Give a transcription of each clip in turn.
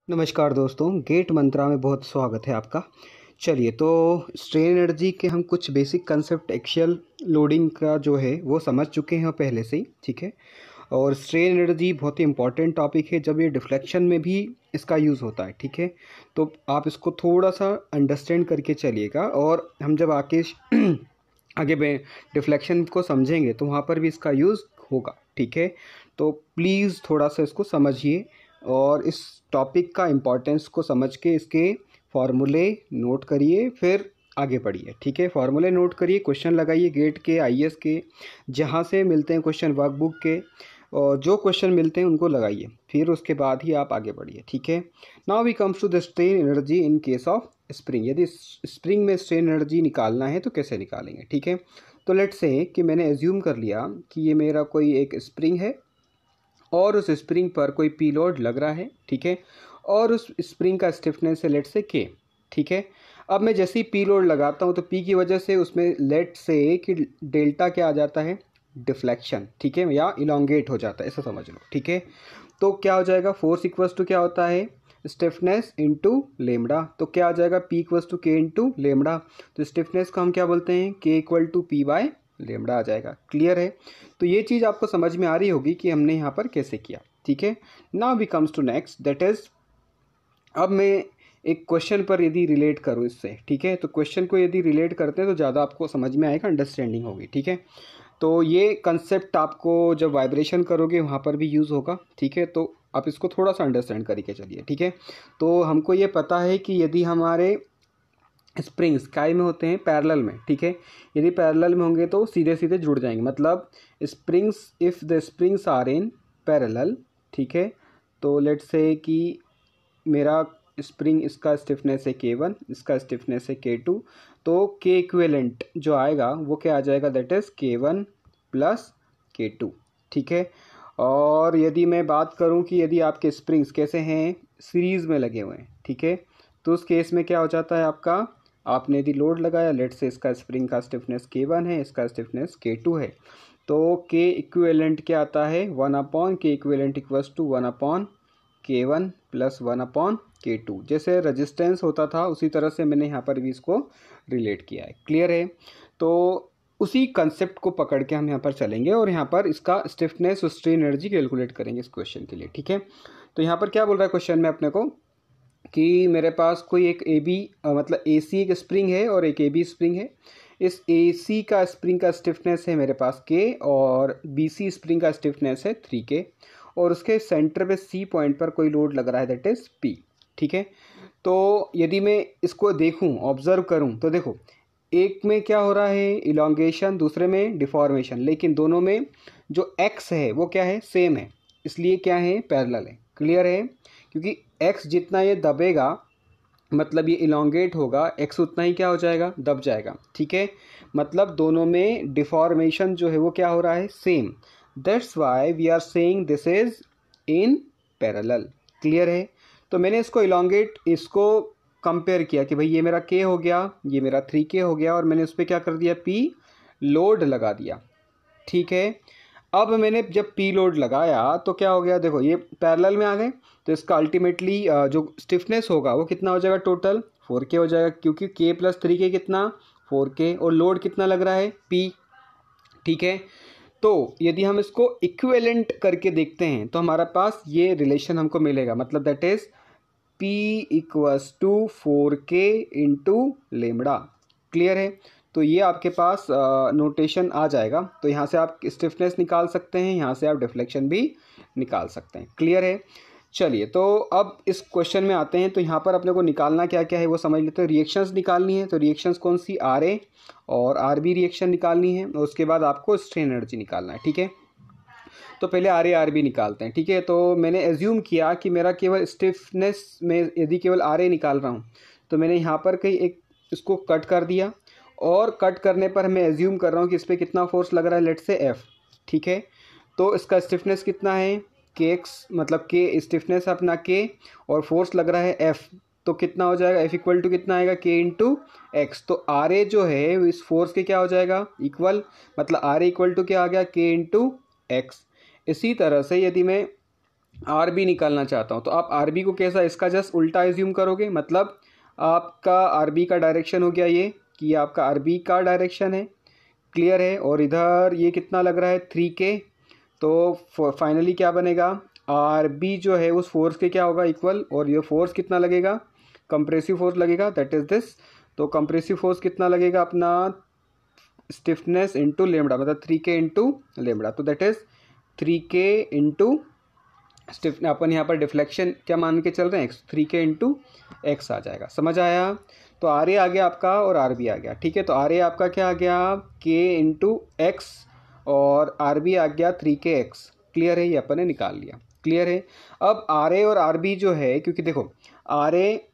नमस्कार दोस्तों, गेट मंत्रा में बहुत स्वागत है आपका। चलिए, तो स्ट्रेन एनर्जी के हम कुछ बेसिक कंसेप्ट एक्शियल लोडिंग का जो है वो समझ चुके हैं पहले से ही, ठीक है। और स्ट्रेन एनर्जी बहुत ही इंपॉर्टेंट टॉपिक है, जब ये डिफ्लेक्शन में भी इसका यूज़ होता है, ठीक है। तो आप इसको थोड़ा सा अंडरस्टैंड करके चलिएगा, और हम जब आगे डिफ्लेक्शन को समझेंगे तो वहाँ पर भी इसका यूज़ होगा, ठीक है। तो प्लीज़ थोड़ा सा इसको समझिए और इस टॉपिक का इम्पोर्टेंस को समझ के इसके फॉर्मूले नोट करिए, फिर आगे बढ़िए, ठीक है। फॉर्मूले नोट करिए, क्वेश्चन लगाइए गेट के, आईएएस के, जहाँ से मिलते हैं क्वेश्चन वर्कबुक के, और जो क्वेश्चन मिलते हैं उनको लगाइए, फिर उसके बाद ही आप आगे बढ़िए, ठीक है। Now we comes to the strain energy in case of spring. यदि स्प्रिंग में स्ट्रेन एनर्जी निकालना है तो कैसे निकालेंगे, ठीक है। तो लेट्स से कि मैंने एज्यूम कर लिया कि ये मेरा कोई एक स्प्रिंग है और उस स्प्रिंग पर कोई पी लोड लग रहा है, ठीक है। और उस स्प्रिंग का स्टिफनेस है लेट्स से के, ठीक है। अब मैं जैसे ही पी लोड लगाता हूँ तो पी की वजह से उसमें लेट्स से कि डेल्टा क्या आ जाता है, डिफ्लेक्शन, ठीक है, या इलोंगेट हो जाता है, ऐसा समझ लो, ठीक है। तो क्या हो जाएगा, फोर्स इक्वल्स टू क्या होता है, स्टिफनेस इंटू लेमडा। तो क्या आ जाएगा, p equals to k into lambda. तो स्टिफनेस को हम क्या बोलते हैं, k equal to p by lambda आ जाएगा। क्लियर है। तो ये चीज़ आपको समझ में आ रही होगी कि हमने यहाँ पर कैसे किया, ठीक है। Now we comes to next, that is, अब मैं एक क्वेश्चन पर यदि रिलेट करूँ इससे, ठीक है। तो क्वेश्चन को यदि रिलेट करते हैं तो ज़्यादा आपको समझ में आएगा, अंडरस्टैंडिंग होगी, ठीक है। तो ये कंसेप्ट आपको जब वाइब्रेशन करोगे वहाँ पर भी यूज़ होगा, ठीक है। तो आप इसको थोड़ा सा अंडरस्टैंड करके चलिए, ठीक है। तो हमको ये पता है कि यदि हमारे स्प्रिंग स्काई में होते हैं पैरेलल में, ठीक है। यदि पैरेलल में होंगे तो सीधे सीधे जुड़ जाएंगे, मतलब springs, if the springs are in parallel, ठीक है। तो लेट्स से कि मेरा स्प्रिंग, इसका स्टिफनेस है K1, इसका स्टिफनेस है K2, तो के इक्विवेलेंट जो आएगा वो क्या आ जाएगा, that is K1 plus K2, ठीक है। और यदि मैं बात करूं कि यदि आपके स्प्रिंग्स कैसे हैं, सीरीज़ में लगे हुए हैं, ठीक है, तो उस केस में क्या हो जाता है आपका, आपने यदि लोड लगाया, लेट से इसका स्प्रिंग का स्टिफनेस K1 है, इसका स्टिफनेस K2 है, तो के इक्विवेलेंट क्या आता है, 1/, के equivalent equals to 1/, K1 plus 1/, K2। जैसे रेजिस्टेंस होता था उसी तरह से मैंने यहाँ पर भी इसको रिलेट किया है। क्लियर है। तो उसी कंसेप्ट को पकड़ के हम यहाँ पर चलेंगे और यहाँ पर इसका स्टिफनेस और स्ट्रेन एनर्जी कैलकुलेट करेंगे इस क्वेश्चन के लिए, ठीक है। तो यहाँ पर क्या बोल रहा है क्वेश्चन में अपने को कि मेरे पास कोई एक मतलब AC एक स्प्रिंग है और एक AB स्प्रिंग है। इस AC का स्प्रिंग का स्टिफनेस है मेरे पास K, और BC स्प्रिंग का स्टिफनेस है 3K, और उसके सेंटर पे C पॉइंट पर कोई लोड लग रहा है, दैट इज़ P, ठीक है। तो यदि मैं इसको देखूं, ऑब्जर्व करूं, तो देखो एक में क्या हो रहा है, इलोंगेशन, दूसरे में डिफॉर्मेशन, लेकिन दोनों में जो x है वो क्या है, सेम है, इसलिए क्या है, पैरेलल है। क्लियर है। क्योंकि x जितना ये दबेगा, मतलब ये इलोंगेट होगा, x उतना ही क्या हो जाएगा, दब जाएगा, ठीक है। मतलब दोनों में डिफॉर्मेशन जो है वो क्या हो रहा है, same. That's why we are saying this is in parallel. Clear है। तो मैंने इसको इलोंगेट, इसको कंपेयर किया कि भाई ये मेरा K हो गया, ये मेरा 3K हो गया, और मैंने उस पर क्या कर दिया, P लोड लगा दिया, ठीक है। अब मैंने जब P लोड लगाया तो क्या हो गया, देखो ये पैरेलल में आ गए, तो इसका अल्टीमेटली जो स्टिफनेस होगा वो कितना हो जाएगा, टोटल 4K हो जाएगा, क्योंकि K प्लस 3K कितना, 4K, और लोड कितना लग रहा है, P, ठीक है। तो यदि हम इसको इक्विवेलेंट करके देखते हैं तो हमारे पास ये रिलेशन हमको मिलेगा, मतलब that is P equals to 4K into lambda. Clear है। तो ये आपके पास नोटेशन आ जाएगा। तो यहाँ से आप स्टिफनेस निकाल सकते हैं, यहाँ से आप डिफ्लेक्शन भी निकाल सकते हैं। क्लियर है। चलिए, तो अब इस क्वेश्चन में आते हैं। तो यहाँ पर अपने को निकालना क्या क्या है वो समझ लेते हैं। रिएक्शंस निकालनी है, तो रिएक्शंस कौन सी, RA और RB रिएक्शन निकालनी है, और उसके बाद आपको स्ट्रेन एनर्जी निकालना है, ठीक है। तो पहले RA RB निकालते हैं, ठीक है। तो मैंने एज्यूम किया कि मेरा केवल स्टिफनेस में यदि केवल RA निकाल रहा हूँ, तो मैंने यहाँ पर कहीं एक इसको कट कर दिया, और कट करने पर मैं एज्यूम कर रहा हूँ कि इस पर कितना फोर्स लग रहा है, लेट से F, ठीक है। तो इसका स्टिफनेस कितना है, KX, मतलब K स्टिफनेस अपना K, और फोर्स लग रहा है F, तो कितना हो जाएगा, F इक्वल टू कितना आएगा, K इंटू एक्स। तो RA जो है इस फोर्स के क्या हो जाएगा, इक्वल, मतलब RA इक्वल टू क्या आ गया, K इंटू एक्स। इसी तरह से यदि मैं आर बी निकालना चाहता हूँ, तो आप आर बी को कैसा, इसका जस्ट उल्टा एज्यूम करोगे, मतलब आपका आर बी का डायरेक्शन हो गया ये, कि आपका आर बी का डायरेक्शन है, क्लियर है। और इधर ये कितना लग रहा है 3K, तो फाइनली क्या बनेगा, आर बी जो है उस फोर्स के क्या होगा इक्वल, और ये फोर्स कितना लगेगा, कंप्रेसिव फोर्स लगेगा, दैट इज़ दिस। तो कंप्रेसिव फोर्स कितना लगेगा अपना, स्टिफनेस इंटू लेमड़ा, मतलब 3K इंटू लेमड़ा, तो that is 3K into stiff, अपन यहाँ पर डिफ्लेक्शन क्या मान के चल रहे हैं, एक्स, 3K इंटू एक्स आ जाएगा, समझ आया। तो आर ए आ गया आपका और आर बी आ गया, ठीक है। तो आर ए आपका क्या आ गया, K इंटू एक्स, और आर बी आ गया 3KX, क्लियर है, ये अपन ने निकाल लिया, क्लियर है। अब आर ए और आर बी जो है, क्योंकि देखो आर ए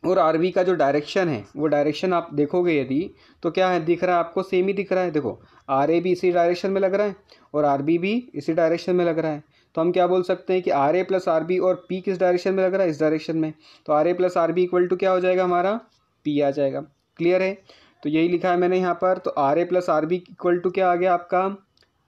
और आर बी का जो डायरेक्शन है वो डायरेक्शन आप देखोगे यदि, तो क्या है दिख रहा है आपको, सेम ही दिख रहा है। देखो आर ए भी इसी डायरेक्शन में लग रहा है और आर बी भी इसी डायरेक्शन में लग रहा है, तो हम क्या बोल सकते हैं कि r a plus r b, और पी किस डायरेक्शन में लग रहा है, इस डायरेक्शन में, तो r a plus r b equal to क्या हो जाएगा हमारा, पी आ जाएगा, क्लियर है। तो यही लिखा है मैंने यहाँ पर, तो r a plus r b equal to क्या आ गया आपका,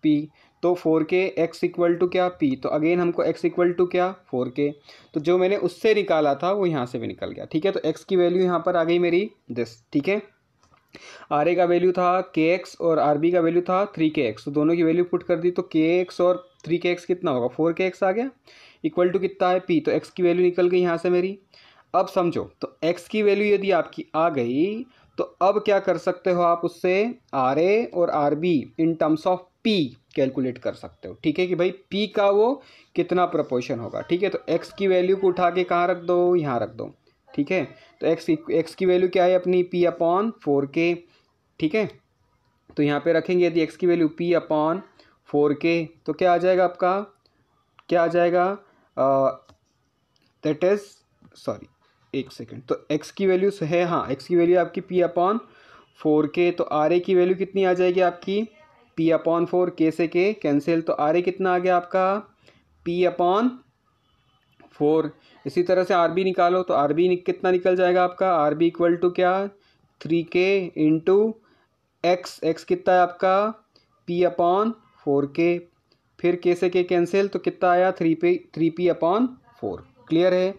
पी। तो 4K एक्स इक्वल टू क्या, पी। तो अगेन हमको एक्स इक्वल टू क्या, 4K। तो जो मैंने उससे निकाला था वो यहाँ से भी निकल गया, ठीक है। तो एक्स की वैल्यू यहाँ पर आ गई मेरी दिस, ठीक है। आर ए का वैल्यू था KX और आर बी का वैल्यू था 3KX, तो दोनों की वैल्यू पुट कर दी, तो KX और 3KX कितना होगा, 4KX आ गया, इक्वल टू कितना है, पी। तो एक्स की वैल्यू निकल गई यहाँ से मेरी। अब समझो, तो एक्स की वैल्यू यदि आपकी आ गई, तो अब क्या कर सकते हो आप उससे, आर ए और R be in terms of P calculate कर सकते हो, ठीक है, कि भाई पी का वो कितना प्रोपोर्शन होगा, ठीक है। तो एक्स की वैल्यू को उठा के कहाँ रख दो, यहाँ रख दो, ठीक है। तो एक्स की वैल्यू क्या है अपनी, पी अपॉन 4K, ठीक है। तो यहाँ पे रखेंगे यदि एक्स की वैल्यू पी अपॉन 4K, तो क्या आ जाएगा आपका, क्या आ जाएगा, दैट इज, सॉरी एक सेकेंड, तो एक्स की वैल्यू है, हाँ एक्स की वैल्यू आपकी पी अपॉन 4K, तो आर ए की वैल्यू कितनी आ जाएगी आपकी, पी अपॉन 4K से के कैंसिल, तो आर ए कितना आ गया आपका, पी अपॉन 4। इसी तरह से आर बी निकालो, तो आर बी कितना निकल जाएगा आपका, आर बी इक्वल टू क्या, 3K इंटू एक्स, एक्स कितना है आपका, पी अपॉन 4K, फिर के से के कैंसिल, तो कितना आया, 3P अपॉन 4, क्लियर है।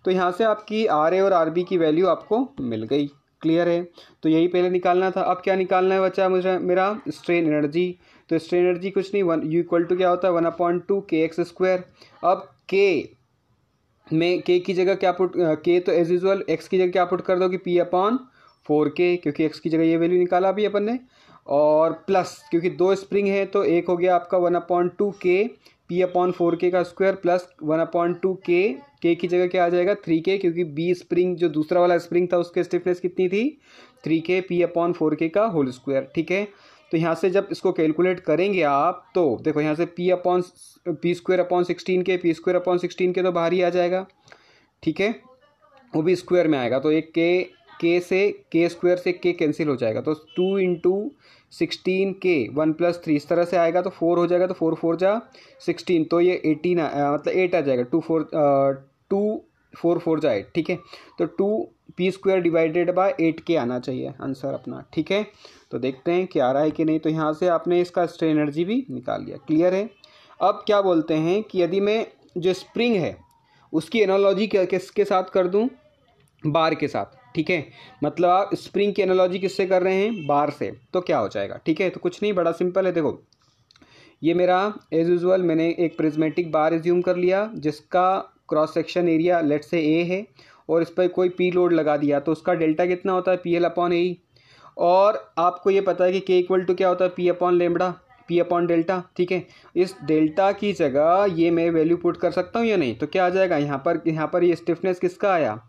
तो यहाँ से आपकी आर ए और आर बी की वैल्यू आपको मिल गई, क्लियर है। तो यही पहले निकालना था। अब क्या निकालना है बच्चा मुझे, मेरा स्ट्रेन एनर्जी। तो स्ट्रेन एनर्जी कुछ नहीं, वन यू इक्वल टू क्या होता है, 1/2KX²। अब के में के की जगह क्या पुट, के तो एज यूजल एक्स की जगह क्या पुट कर दो कि पी अपॉन 4K, क्योंकि एक्स की जगह ये वैल्यू निकाला भी अपन ने, और प्लस क्योंकि दो स्प्रिंग है तो एक हो गया आपका 1/2K पी अपॉन 4K का स्क्वायर प्लस 1/2K, के की जगह क्या आ जाएगा 3K, क्योंकि बी स्प्रिंग जो दूसरा वाला स्प्रिंग था उसके स्टिफनेस कितनी थी 3K पी अपॉन 4K का होल स्क्वायर, ठीक है। तो यहाँ से जब इसको कैलकुलेट करेंगे आप, तो देखो यहाँ से P square upon 16K, P square upon 16K तो बाहर ही आ जाएगा, ठीक है, वो भी स्क्वायर में आएगा, तो एक के से के स्क्वायर से के कैंसिल हो जाएगा, तो 2 इंटू 16K 1+3 इस तरह से आएगा, तो 4 हो जाएगा, तो 4 4 जा 16, तो ये 18 मतलब 8 आ जाएगा, 2 4 4 जा 8, ठीक है। तो 2P² डिवाइडेड बाय 8K आना चाहिए आंसर अपना, ठीक है। तो देखते हैं क्या आ रहा है कि नहीं। तो यहाँ से आपने इसका स्ट्रेन एनर्जी भी निकाल लिया, क्लियर है। अब क्या बोलते हैं कि यदि मैं जो स्प्रिंग है उसकी एनालॉजी किसके साथ कर दूं, बार के साथ, ठीक है। मतलब आप स्प्रिंग की एनालॉजी किससे कर रहे हैं, बार से, तो क्या हो जाएगा, ठीक है। तो कुछ नहीं, बड़ा सिंपल है। देखो ये मेरा एज यूजुअल मैंने एक प्रिज्मेटिक बार एज्यूम कर लिया जिसका क्रॉस सेक्शन एरिया लेट से ए है, और इस पर कोई पी लोड लगा दिया, तो उसका डेल्टा कितना होता है PL अपॉन ए। और आपको ये पता है कि के इक्वल टू क्या होता है, P upon lambda, P upon delta, ठीक है। इस डेल्टा की जगह ये मैं वैल्यू पुट कर सकता हूँ या नहीं, तो क्या आ जाएगा यहाँ पर ये स्टिफनेस किसका आया,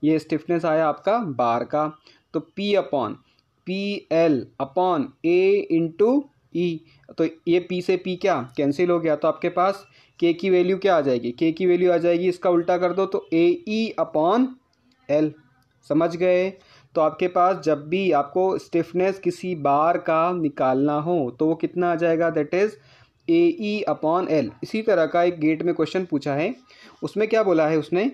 ये स्टिफनेस आया आपका बार का, तो P upon PL upon A into e, तो ये P से P क्या कैंसिल हो गया, तो आपके पास K की वैल्यू क्या आ जाएगी, K की वैल्यू आ जाएगी, इसका उल्टा कर दो तो AE अपॉन L, समझ गए। तो आपके पास जब भी आपको स्टिफनेस किसी बार का निकालना हो तो वो कितना आ जाएगा, that is AE upon L। इसी तरह का एक गेट में क्वेश्चन पूछा है, उसमें क्या बोला है उसने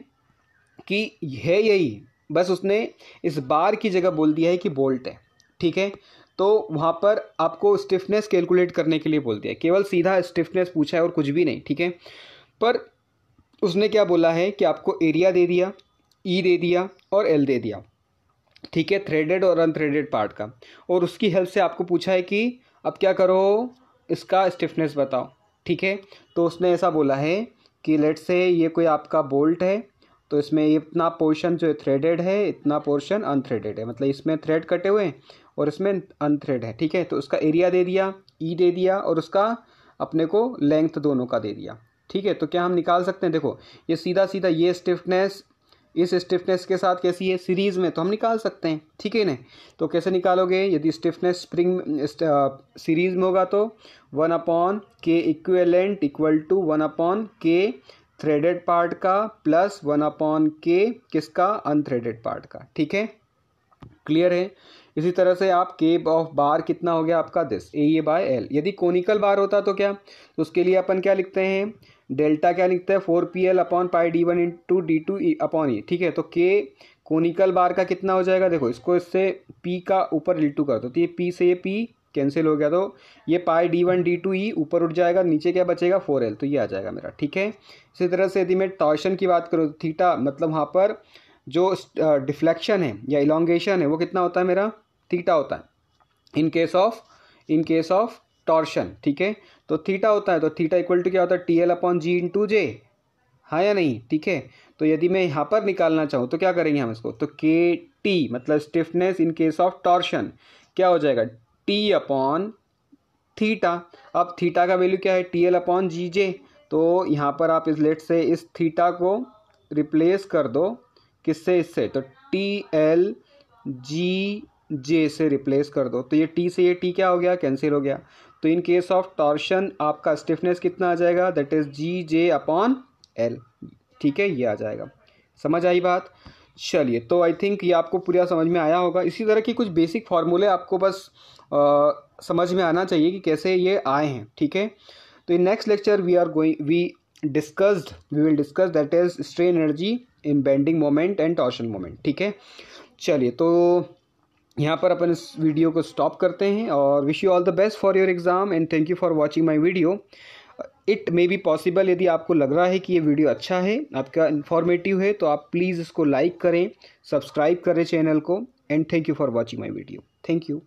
कि है यही, बस उसने इस बार की जगह बोल दिया है कि बोल्ट है, ठीक है। तो वहाँ पर आपको स्टिफनेस कैलकुलेट करने के लिए बोल दिया है, केवल सीधा स्टिफनेस पूछा है और कुछ भी नहीं, ठीक है। पर उसने क्या बोला है कि आपको एरिया दे दिया, ई दे दिया और एल दे दिया, ठीक है, थ्रेडेड और अनथ्रेडेड पार्ट का, और उसकी हेल्प से आपको पूछा है कि अब क्या करो, इसका स्टिफनेस बताओ, ठीक है। तो उसने ऐसा बोला है कि लेट से ये कोई आपका बोल्ट है, तो इसमें इतना पोर्शन जो है थ्रेडेड है, इतना पोर्शन अनथ्रेडेड है, मतलब इसमें थ्रेड कटे हुए हैं और इसमें अनथ्रेड है, ठीक है। तो उसका एरिया दे दिया, ई दे दिया और उसका अपने को लेंथ दोनों का दे दिया, ठीक है। तो क्या हम निकाल सकते हैं, देखो ये सीधा सीधा ये स्टिफनेस इस स्टिफनेस के साथ कैसी है, सीरीज़ में, तो हम निकाल सकते हैं, ठीक है ना। तो कैसे निकालोगे, यदि स्टिफनेस स्प्रिंग सीरीज़ में होगा तो 1/k equivalent equal to 1/k threaded part का प्लस 1/k किसका, अनथ्रेडेड पार्ट का, ठीक है, क्लियर है। इसी तरह से आप के ऑफ बार कितना हो गया आपका, दिस ए बाय एल। यदि कोनिकल बार होता तो क्या, तो उसके लिए अपन क्या लिखते हैं, डेल्टा क्या लिखते हैं, 4PL upon pi D1 into D2 upon e, ठीक है। तो के कोनिकल बार का कितना हो जाएगा, देखो इसको इससे पी का ऊपर L2 कर दो, तो ये पी से ये पी कैंसिल हो गया, तो ये पाई D1 D2 ई ऊपर उठ जाएगा, नीचे क्या बचेगा 4L, तो ये आ जाएगा मेरा, ठीक है। इसी तरह से यदि मैं टॉर्शन की बात करूँ, थीटा मतलब वहाँ पर जो डिफ्लेक्शन है या इलोंगेशन है वो कितना होता है मेरा, थीटा होता है इन केस ऑफ टॉर्शन, ठीक है। तो थीटा होता है, तो थीटा इक्वल टू क्या होता है, TL अपॉन जी इंटू जे, हाँ या नहीं, ठीक है। तो यदि मैं यहाँ पर निकालना चाहूँ तो क्या करेंगे हम इसको, तो KT मतलब stiffness in case of torsion क्या हो जाएगा, T अपॉन थीटा। अब थीटा का वैल्यू क्या है, TL अपॉन जी जे। तो यहाँ पर आप इस लेट से इस थीटा को रिप्लेस कर दो किससे, इससे, तो TL जी जे से रिप्लेस कर दो, तो ये T से ये T क्या हो गया, कैंसिल हो गया। तो इन केस ऑफ टॉर्शन आपका स्टिफनेस कितना आ जाएगा, that is g j upon एल, ठीक है, ये आ जाएगा। समझ आई बात, चलिए। तो आई थिंक ये आपको पूरा समझ में आया होगा। इसी तरह की कुछ बेसिक फार्मूले आपको बस समझ में आना चाहिए कि कैसे ये आए हैं, ठीक है। तो in next lecture we will discuss that is strain energy in bending moment and torsion moment, ठीक है। चलिए, तो यहाँ पर अपन इस वीडियो को स्टॉप करते हैं और wish you all the best for your exam and thank you for watching my video. It may be possible, यदि आपको लग रहा है कि ये वीडियो अच्छा है, आपका इन्फॉर्मेटिव है, तो आप प्लीज़ इसको लाइक करें, सब्सक्राइब करें चैनल को, and thank you for watching my video. Thank you.